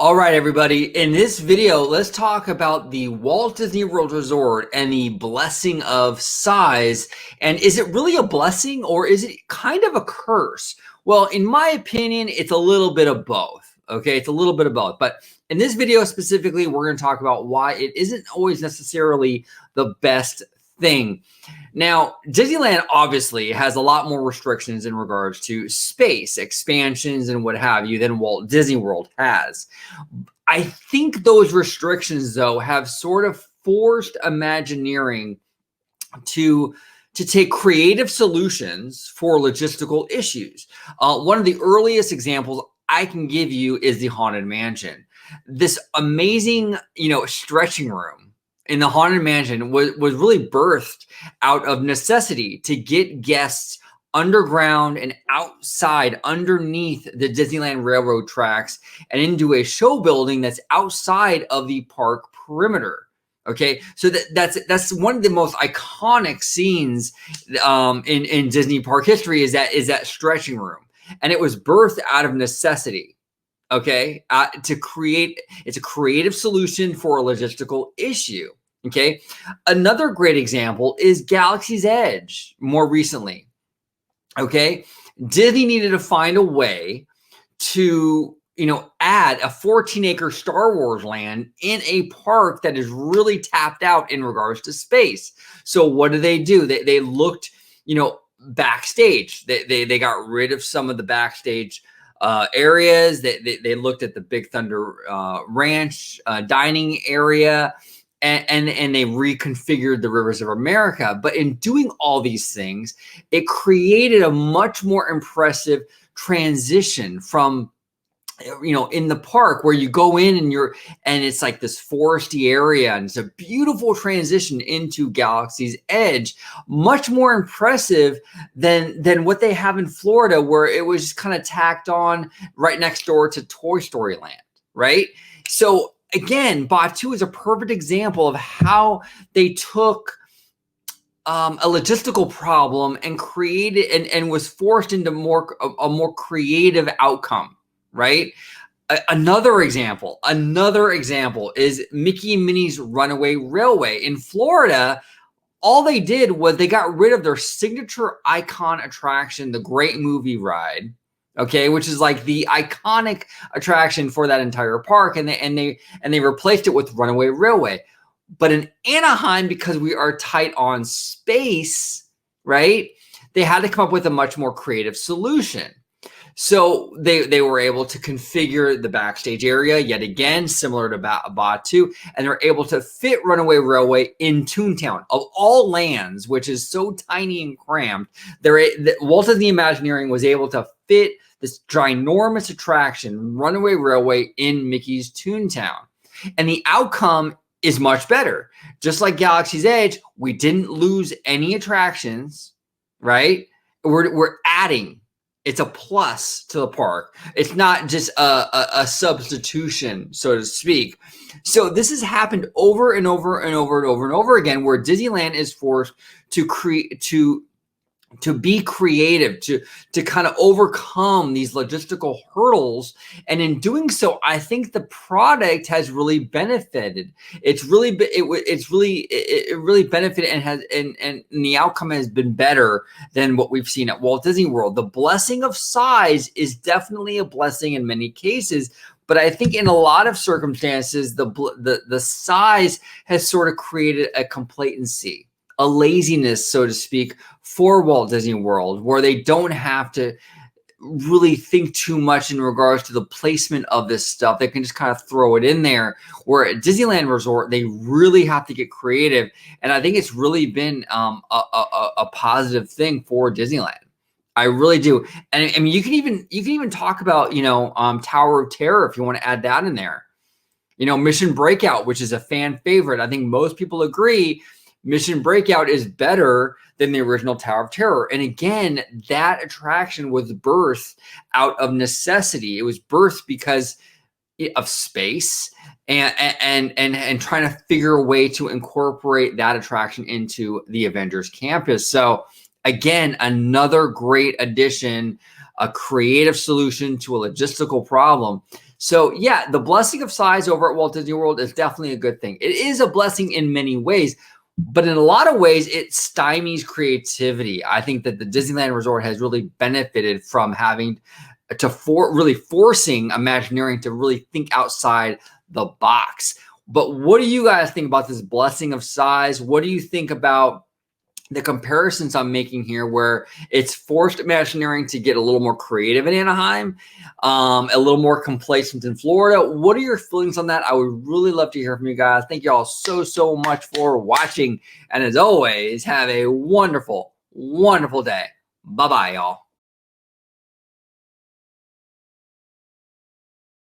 All right, everybody. In this video, let's talk about the Walt Disney World Resort and the blessing of size. And is it really a blessing or is it kind of a curse? Well, in my opinion, it's a little bit of both. Okay, it's a little bit of both. But in this video specifically, we're going to talk about why it isn't always necessarily the best thing. Now, Disneyland obviously has a lot more restrictions in regards to space, expansions, and what have you than Walt Disney World has. I think those restrictions, though, have sort of forced Imagineering to take creative solutions for logistical issues. One of the earliest examples I can give you is the Haunted Mansion. This amazing, stretching room in the Haunted Mansion was really birthed out of necessity to get guests underground and outside underneath the Disneyland railroad tracks and into a show building that's outside of the park perimeter. Okay, so that's one of the most iconic scenes in Disney park history is that stretching room, and it was birthed out of necessity. Okay, it's a creative solution for a logistical issue. Okay, another great example is Galaxy's Edge more recently. Okay, Disney needed to find a way to add a 14-acre Star Wars land in a park that is really tapped out in regards to space. So what do? They looked backstage. They got rid of some of the backstage areas. They looked at the Big Thunder Ranch dining area, and they reconfigured the Rivers of America. But in doing all these things, it created a much more impressive transition from in the park where you go in and it's like this foresty area, and it's a beautiful transition into Galaxy's Edge, much more impressive than what they have in Florida, where it was just kind of tacked on right next door to Toy Story Land, right? So again, Batuu is a perfect example of how they took a logistical problem and created and was forced into a more creative outcome. Right. Another example is Mickey and Minnie's Runaway Railway in Florida. All they did was they got rid of their signature icon attraction, the Great Movie Ride. Okay, which is like the iconic attraction for that entire park, and they replaced it with Runaway Railway. But in Anaheim, because we are tight on space, right, they had to come up with a much more creative solution. So they were able to configure the backstage area yet again, similar to Batuu, and they're able to fit Runaway Railway in Toontown. Of all lands, which is so tiny and cramped, Walt Disney Imagineering was able to fit this ginormous attraction, Runaway Railway, in Mickey's Toontown. And the outcome is much better. Just like Galaxy's Edge, we didn't lose any attractions, right? We're adding. It's a plus to the park. It's not just a substitution, so to speak. So this has happened over and over and over and over and over again, where Disneyland is forced to be creative, to kind of overcome these logistical hurdles. And in doing so, I think the product has really benefited. It really benefited and the outcome has been better than what we've seen at Walt Disney World. The blessing of size is definitely a blessing in many cases, but I think in a lot of circumstances, the size has sort of created a complacency, a laziness, so to speak, for Walt Disney World, where they don't have to really think too much in regards to the placement of this stuff. They can just kind of throw it in there. Where at Disneyland Resort, they really have to get creative, and I think it's really been a positive thing for Disneyland. I really do. And I mean, you can even talk about Tower of Terror if you want to add that in there. Mission Breakout, which is a fan favorite. I think most people agree Mission Breakout is better than the original Tower of Terror. And again, that attraction was birthed out of necessity. It was birthed because of space and trying to figure a way to incorporate that attraction into the Avengers campus. So again, another great addition, a creative solution to a logistical problem. So yeah, the blessing of size over at Walt Disney World is definitely a good thing. It is a blessing in many ways, but in a lot of ways, it stymies creativity. I think that the Disneyland Resort has really benefited from having to really forcing Imagineering to really think outside the box. But what do you guys think about this blessing of size? What do you think about the comparisons I'm making here, where it's forced Imagineering to get a little more creative in Anaheim, a little more complacent in Florida? What are your feelings on that? I would really love to hear from you guys. Thank you all so much for watching. And as always, have a wonderful, wonderful day. Bye-bye, y'all.